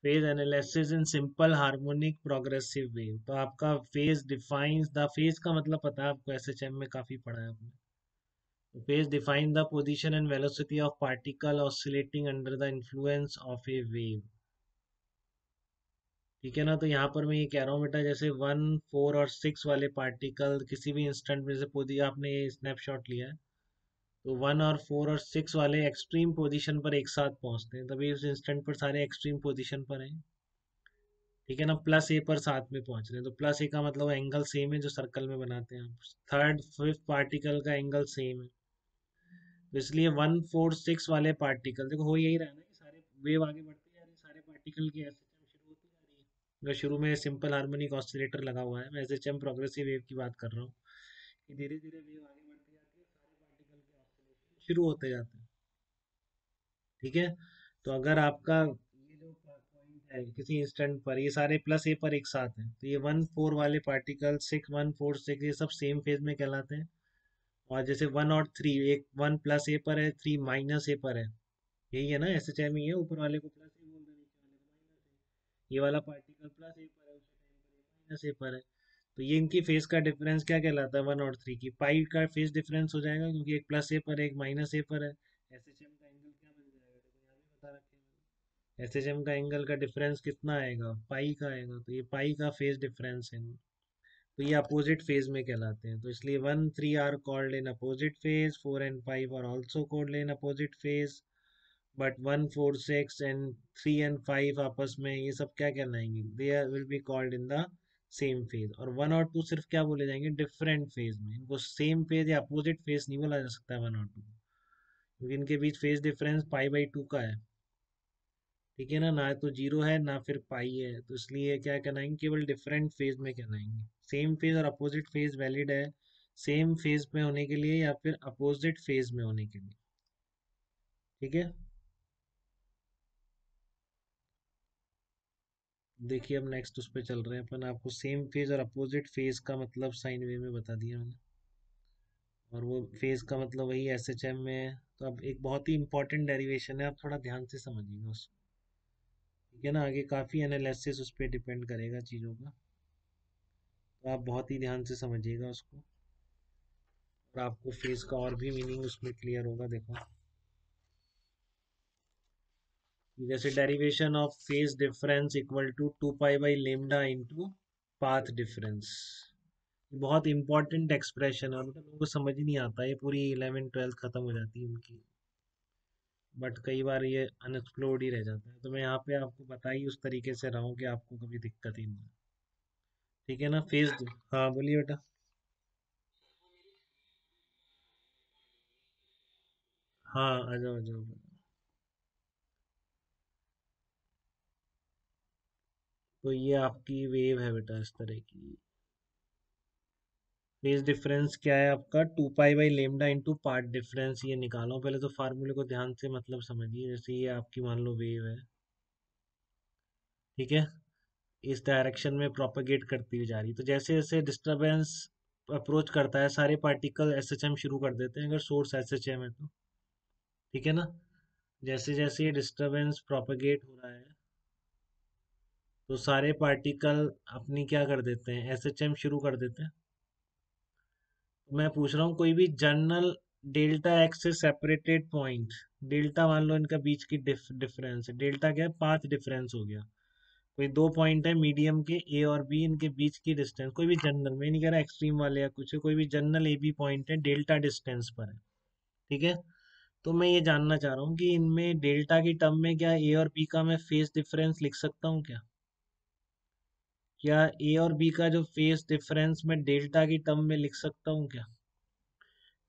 Phase analysis in simple harmonic progressive wave. तो आपका phase defines the phase का मतलब पता है आपको, एसएचएम में काफी पढ़ा है आपने। तो phase define the position and velocity of particle oscillating under the influence of A wave. ठीक है ना। तो यहाँ पर मैं ये कह रहा हूँ बेटा, जैसे 1, 4 और 6 वाले पार्टिकल किसी भी इंस्टेंट में, से पोजी आपने ये स्नैपशॉट लिया है, तो 1 और 4 और 6 वाले एक्सट्रीम पोजीशन पर एक साथ पहुंचते हैं, तभी उस इंस्टेंट पर सारे एक्सट्रीम पोजीशन पर हैं। ठीक है ना। प्लस ए पर साथ में पहुंच रहे हैं, तो प्लस ए का मतलब एंगल सेम है जो सर्कल में बनाते हैं आप। थर्ड फिफ्थ पार्टिकल का एंगल सेम है। तो इसलिए 1, 4, 6 वाले पार्टिकल, देखो हो यही रहा है ना कि सारे वेव आगे बढ़ती जा रही है, सारे पार्टिकल की एसएचएम शुरू होती जा रही है। जो शुरू में सिंपल हार्मोनिक ऑसिलेटर लगा हुआ है, मैं एसएचएम प्रोग्रेसिव वेव की बात कर रहा हूँ, कि धीरे धीरे वेव आगे बढ़ती जाती है, सारे पार्टिकल के ऑसिलेशन शुरू होते जाते हैं। ठीक है। तो अगर आपका ये जो पॉइंट है किसी इंस्टेंट पर, ये सारे प्लस ए पर एक साथ हैं, तो ये 1, 4 वाले पार्टिकल, 6, 1, 4, 6, ये सब सेम फेज में कहलाते हैं। और जैसे 1 और 3, एक 1 प्लस ए पर है, 3 माइनस ए पर है, यही है ना एसएचएम ही है। ऊपर वाले को प्लस ए बोल दो, नीचे वाले को माइनस ए। ये वाला पार्टिकल प्लस ए पर है, उसी टाइम पर ये माइनस ए पर है। तो ये इनकी फेज का डिफरेंस क्या कहलाता है, 1 और 3 की पाई का फेज डिफरेंस हो जाएगा, क्योंकि एक प्लस ए पर है, एक माइनस ए पर है। एसएचएम का एंगल क्या बन जाएगा, देखो यहाँ भी बता रखे हैं। एसएचएम का एंगल का डिफरेंस कितना आएगा, पाई का आएगा, तो ये पाई का फेज डिफरेंस है। तो ये अपोजिट फेज में कहलाते हैं। तो इसलिए 1, 3 are called in opposite phase, 4 and 5 are also called in opposite phase. But 1, 4, 6 and 3 and 5 आपस में ये सब क्या कहलाएंगे, they will be called in the same phase. और 1 और 2 सिर्फ क्या बोले जाएंगे, डिफरेंट फेज में। इनको सेम फेज या अपोजिट फेज नहीं बोला जा सकता है 1 और 2, क्योंकि इनके बीच फेज डिफरेंस पाई/2 का है। ठीक है ना, ना तो जीरो है ना फिर पाई है, तो इसलिए क्या कहलाएंगे, केवल डिफरेंट फेज में कहलाएंगे। सेम फेज और अपोजिट फेज वैलिड है सेम फेज में होने के लिए या फिर अपोजिट फेज में होने के लिए। ठीक है। देखिए अब नेक्स्ट उस पर चल रहे हैं अपन। आपको सेम फेज और अपोजिट फेज का मतलब साइन वेव में बता दिया मैंने, और वो फेज का मतलब वही एसएचएम में है। तो अब एक बहुत ही इंपॉर्टेंट डेरिवेशन है, आप थोड़ा ध्यान से समझिएगा उसको। ठीक है ना, आगे काफ़ी एनालिसिस उस पर डिपेंड करेगा चीज़ों का, तो आप बहुत ही ध्यान से समझिएगा उसको, और आपको फेज का और भी मीनिंग उसमें क्लियर होगा। देखो, जैसे derivation of phase difference equal to 2 पाई/λ इंटू पाथ डिफरेंस। बहुत इंपॉर्टेंट एक्सप्रेशन है, मतलब लोगों को समझ ही नहीं आता, ये पूरी 11th 12th खत्म हो जाती है उनकी, बट कई बार ये अनएक्सप्लोर्ड ही रह जाता है। तो मैं यहाँ पे आपको बता ही उस तरीके से रहा हूँ कि आपको कभी दिक्कत ही नहीं है। ठीक है ना, फेज। हाँ बोलिए बेटा। हाँ आ जाओ आ जाओ। तो ये आपकी वेव है बेटा इस तरह की। फेज डिफरेंस क्या है आपका, 2 पाई/λ इंटू पार्ट डिफरेंस, ये निकालो पहले तो फार्मूले को ध्यान से मतलब समझिए। जैसे ये आपकी मान लो वेव है, ठीक है, इस डायरेक्शन में प्रोपेगेट करती हुई जा रही है। तो जैसे जैसे डिस्टरबेंस अप्रोच करता है, सारे पार्टिकल एसएचएम शुरू कर देते हैं, अगर सोर्स एसएचएम है तो। ठीक है ना। जैसे जैसे ये डिस्टरबेंस प्रोपेगेट हो रहा है, तो सारे पार्टिकल अपनी क्या कर देते हैं, एसएचएम शुरू कर देते हैं। तो मैं पूछ रहा हूँ कोई भी जनरल डेल्टा एक्स से सेपरेटेड पॉइंट, डेल्टा मान लो इनका बीच की डिफरेंस है, डेल्टा क्या है, पाथ डिफरेंस हो गया। कोई दो पॉइंट है मीडियम के, ए और बी, इनके बीच की डिस्टेंस, कोई भी जनरल, मैं नहीं कह रहा एक्सट्रीम वाले या कुछ है, कोई भी जनरल ए बी पॉइंट है, डेल्टा डिस्टेंस पर है। ठीक है। तो मैं ये जानना चाह रहा हूँ कि इनमें डेल्टा की टर्म में क्या ए और बी का मैं फेस डिफरेंस लिख सकता हूँ क्या? क्या ए और बी का जो फेस डिफरेंस मैं डेल्टा की टर्म में लिख सकता हूँ क्या?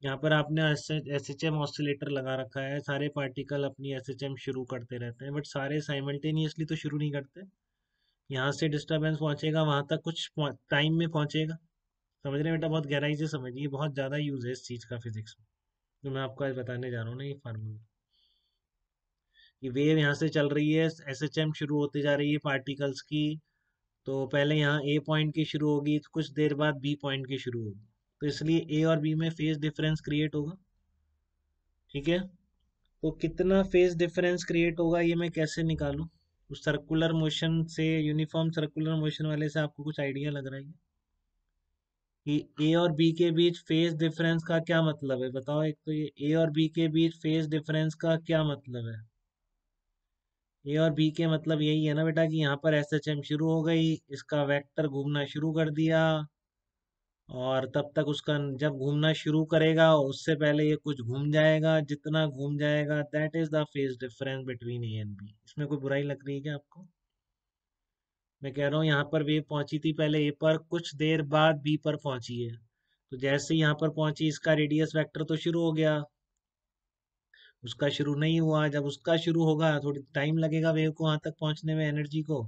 यहाँ पर आपने एसएचएम ऑसिलेटर लगा रखा है, सारे पार्टिकल अपनी एसएचएम शुरू करते रहते हैं, बट सारे साइमल्टेनियसली तो शुरू नहीं करते। यहाँ से डिस्टरबेंस पहुंचेगा, वहां तक कुछ टाइम में पहुंचेगा। समझ रहे हैं बेटा, बहुत गहराई से समझिए, बहुत ज़्यादा यूज है इस चीज़ का फिजिक्स में, जो मैं आपको आज बताने जा रहा हूँ ना, ये फार्मूला। ये वेव यहाँ से चल रही है, एसएचएम शुरू होती जा रही है पार्टिकल्स की। तो पहले यहाँ ए पॉइंट की शुरू होगी, तो कुछ देर बाद बी पॉइंट की शुरू होगी, तो इसलिए ए और बी में फेज डिफरेंस क्रिएट होगा। ठीक है। तो कितना फेज डिफरेंस क्रिएट होगा ये मैं कैसे निकालूं? उस सर्कुलर मोशन से, यूनिफॉर्म सर्कुलर मोशन वाले से आपको कुछ आइडिया लग रहा है कि ए और बी के बीच फेज डिफरेंस का क्या मतलब है? बताओ, एक तो ये ए और बी के बीच फेज डिफरेंस का क्या मतलब है? ए और बी के मतलब यही है ना बेटा कि यहाँ पर एस एच एम शुरू हो गई, इसका वेक्टर घूमना शुरू कर दिया, और तब तक उसका जब घूमना शुरू करेगा उससे पहले ये कुछ घूम जाएगा, जितना घूम जाएगा that is the phase difference between A and B. इसमें कोई बुराई लग रही है क्या आपको? मैं कह रहा हूँ यहाँ पर वेव पहुंची थी पहले ए पर, कुछ देर बाद बी पर पहुंची है, तो जैसे ही यहाँ पर पहुंची इसका रेडियस वेक्टर तो शुरू हो गया, उसका शुरू नहीं हुआ। जब उसका शुरू होगा थोड़ी टाइम लगेगा वेव को वहां तक पहुंचने में, एनर्जी को,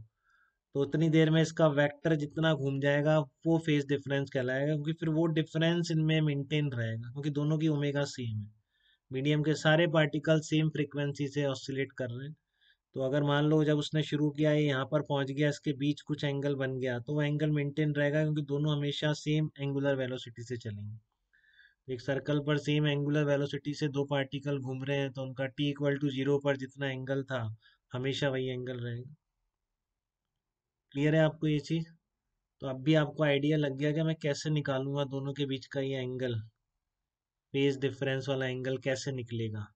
तो उतनी देर में इसका वेक्टर जितना घूम जाएगा वो फेज डिफरेंस कहलाएगा, क्योंकि फिर वो डिफरेंस इनमें मेंटेन रहेगा क्योंकि दोनों की ओमेगा सेम है। मीडियम के सारे पार्टिकल सेम फ्रीक्वेंसी से ऑसिलेट कर रहे हैं। तो अगर मान लो जब उसने शुरू किया ये यहाँ पर पहुंच गया, इसके बीच कुछ एंगल बन गया, तो वो एंगल मेंटेन रहेगा क्योंकि दोनों हमेशा सेम एंगुलर वेलोसिटी से चलेंगे। एक सर्कल पर सेम एंगुलर वेलोसिटी से दो पार्टिकल घूम रहे हैं तो उनका टी इक्वल टू जीरो पर जितना एंगल था हमेशा वही एंगल रहेगा। क्लियर है आपको ये चीज? तो अब भी आपको आइडिया लग गया कि मैं कैसे निकालूंगा दोनों के बीच का ये एंगल, फेज डिफरेंस वाला एंगल कैसे निकलेगा?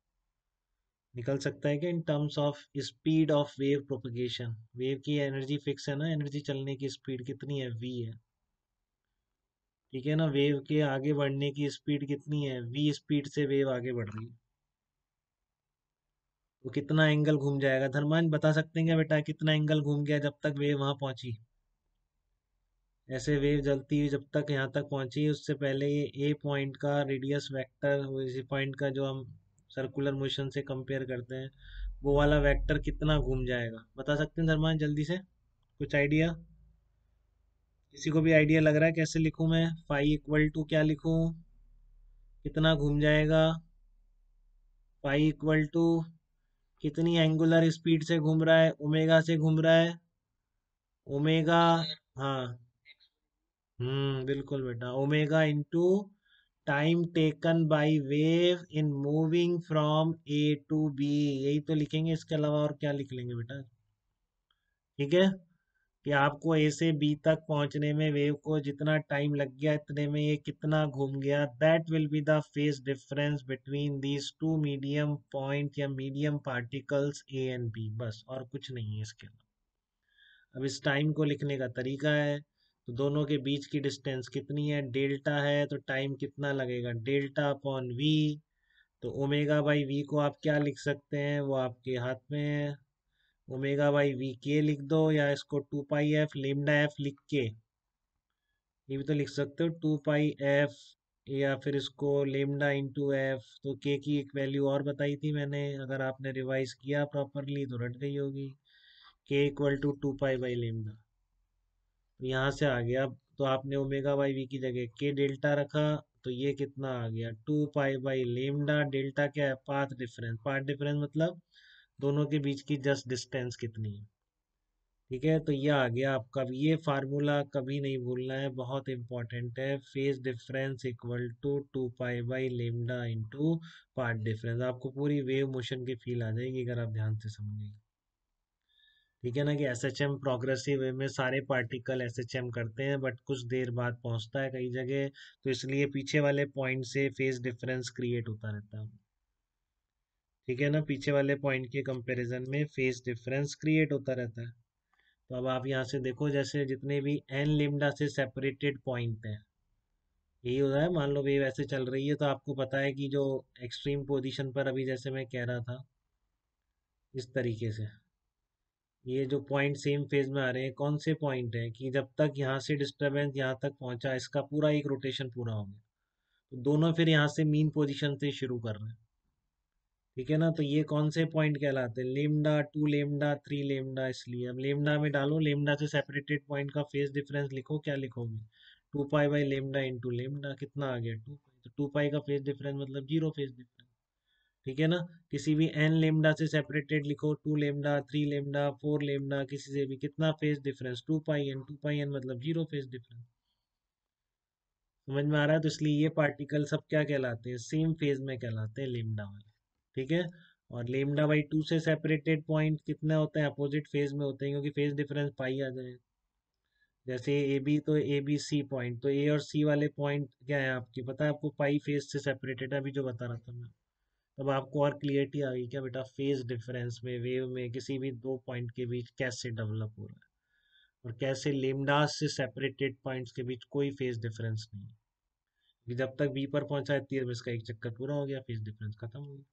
निकल सकता है कि in terms of speed of wave propagation. Wave की एनर्जी फिक्स है ना, एनर्जी चलने की स्पीड कितनी है? वी है। ठीक है ना, वेव के आगे बढ़ने की स्पीड कितनी है? वी स्पीड से वेव आगे बढ़ रही है, तो कितना एंगल घूम जाएगा? धर्मान बता सकते हैं क्या बेटा कितना एंगल घूम गया जब तक वेव वहां पहुंची? ऐसे वेव जलती हुई जब तक यहाँ तक पहुंची, उससे पहले ये ए पॉइंट का रेडियस वेक्टर, इसी पॉइंट का जो हम सर्कुलर मोशन से कंपेयर करते हैं, वो वाला वेक्टर कितना घूम जाएगा? बता सकते हैं धर्मान जल्दी से? कुछ आइडिया? किसी को भी आइडिया लग रहा है कैसे लिखूं मैं? फाई इक्वल टू क्या लिखूं? कितना घूम जाएगा? फाई इक्वल टू कितनी एंगुलर स्पीड से घूम रहा है? ओमेगा से घूम रहा है, ओमेगा। हाँ, बिल्कुल बेटा, omega into time taken by wave in moving from A to B. यही तो लिखेंगे, इसके अलावा और क्या लिख लेंगे बेटा? ठीक है, कि आपको ए से बी तक पहुंचने में वेव को जितना टाइम लग गया इतने में ये कितना घूम गया, that will be the phase difference between these two medium point या medium particles a and b. बस, और कुछ नहीं है इसके अलावा। अब इस टाइम को लिखने का तरीका है, तो दोनों के बीच की डिस्टेंस कितनी है? डेल्टा है, तो टाइम कितना लगेगा? Delta upon v. तो ओमेगा बाई वी को आप क्या लिख सकते हैं? वो आपके हाथ में है। ओमेगा बाई वी के लिख दो, या इसको two pi f lambda f लिख के ये भी तो लिख सकते हो, टू पाई एफ, या फिर इसको लेमडा इंटू एफ। तो के की एक वैल्यू और बताई थी मैंने, अगर आपने रिवाइज किया प्रॉपरली तो रट गई होगी। K equal to two pi by lambda. तो यहाँ से आ गया, तो आपने ओमेगा बाई वी की जगह के डेल्टा रखा, तो ये कितना आ गया? Two pi by lambda. Delta क्या है? Path difference. पाथ डिफरेंस मतलब दोनों के बीच की जस्ट डिस्टेंस कितनी है। ठीक है, तो ये आ गया आपका। अब ये फार्मूला कभी नहीं भूलना है, बहुत इंपॉर्टेंट है। Phase difference equal to two pi by lambda into path difference. आपको पूरी वेव मोशन की फील आ जाएगी अगर आप ध्यान से समझेंगे। ठीक है ना, कि एस एच एम प्रोग्रेसिव वे में सारे पार्टिकल एस एच एम करते हैं, बट कुछ देर बाद पहुंचता है कई जगह, तो इसलिए पीछे वाले पॉइंट से फेज डिफरेंस क्रिएट होता रहता है। ठीक है ना, पीछे वाले पॉइंट के कंपैरिजन में फेज डिफरेंस क्रिएट होता रहता है। तो अब आप यहाँ से देखो, जैसे जितने भी एन लिम्डा से सेपरेटेड पॉइंट है, यही होता है। मान लो वेव ऐसे चल रही है, तो आपको पता है कि जो एक्सट्रीम पोजीशन पर अभी जैसे मैं कह रहा था इस तरीके से, ये जो पॉइंट सेम फेज में आ रहे हैं, कौन से पॉइंट है कि जब तक यहाँ से डिस्टरबेंस यहाँ तक पहुंचा, इसका पूरा एक रोटेशन पूरा हो गया, तो दोनों फिर यहाँ से मीन पोजीशन से शुरू कर रहे हैं। ठीक है ना, तो ये कौन से पॉइंट कहलाते हैं? Lambda, two lambda, three lambda. इसलिए अब लेमडा में डालो, लेमडा से सेपरेटेड पॉइंट का फेज डिफरेंस लिखो, क्या लिखोगे? Two pi by lambda into lambda. कितना आ गया? Two pi. तो टू पाई का फेज डिफरेंस मतलब जीरो फेज डिफरेंस। ठीक है ना, किसी भी एन लेमडा से सेपरेटेड लिखो, two lambda, three lambda, four lambda, किसी से भी, कितना phase difference? Two pi N. To pi N मतलब जीरो फेज डिफरेंस। समझ में आ रहा है? तो इसलिए ये पार्टिकल सब क्या कहलाते हैं? सेम फेज में कहलाते हैं, लेमडा वाले। ठीक है, और लेमडा बाई टू से सेपरेटेड पॉइंट कितने होते हैं, अपोजिट फेज में होते हैं, क्योंकि फेज डिफरेंस पाई आ जाए। जैसे ए बी, तो ए बी सी पॉइंट, तो ए और सी वाले पॉइंट क्या है आपकी पता है आपको, पाई फेज से सेपरेटेड है, अभी जो बता रहा था मैं। तब आपको और क्लियरिटी आ गई क्या बेटा, फेज डिफरेंस में वेव में किसी भी दो पॉइंट के बीच कैसे डेवलप हो रहा है, और कैसे लेमडास से सेपरेटेड पॉइंट्स के बीच कोई फेज डिफरेंस नहीं है, कि जब तक बी पर पहुंचा है तीर इसका एक चक्कर पूरा हो गया, फेज डिफरेंस खत्म हो गया।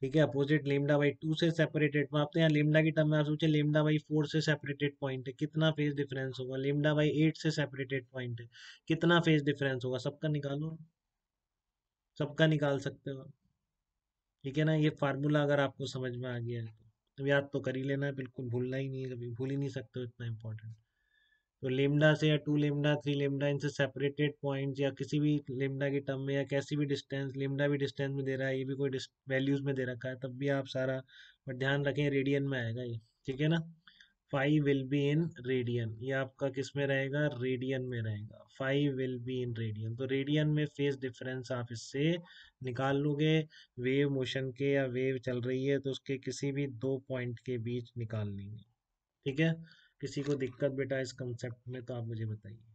ठीक है, अपोजिट लेमडा बाई टू से सेपरेटेड, तो आप तो यहाँ लेमडा की टर्म में आप सोचे लेमडा बाई फोर से सेपरेटेड पॉइंट है, कितना फेज डिफरेंस होगा, लेमडा बाई एट से सेपरेटेड पॉइंट है, कितना फेज डिफरेंस होगा, सबका निकालो, सबका निकाल सकते हो। ठीक है ना, ये फार्मूला अगर आपको समझ में आ गया है तो याद तो कर ही लेना है, बिल्कुल भूलना ही नहीं है, कभी भूल ही नहीं सकते हो, इतना इंपॉर्टेंट। तो लेमडा से या टू लेमडा थ्री लेमडा इनसे सेपरेटेड पॉइंट्स या किसी भी लेमडा की टर्म में या कैसी भी डिस्टेंस, लेमडा भी डिस्टेंस में दे रहा है, ये भी कोई वैल्यूज में दे रखा है, तब भी आप सारा, बट ध्यान रखें रेडियन में आएगा ये। ठीक है ना, five will be in radian, ये आपका किस में रहेगा, रेडियन में रहेगा, five will be in radian, तो रेडियन में फेज डिफरेंस आप इससे निकाल लोगे। वेव मोशन के या वेव चल रही है तो उसके किसी भी दो पॉइंट के बीच निकाल लेंगे। ठीक है, किसी को दिक्कत बेटा इस कंसेप्ट में तो आप मुझे बताइए।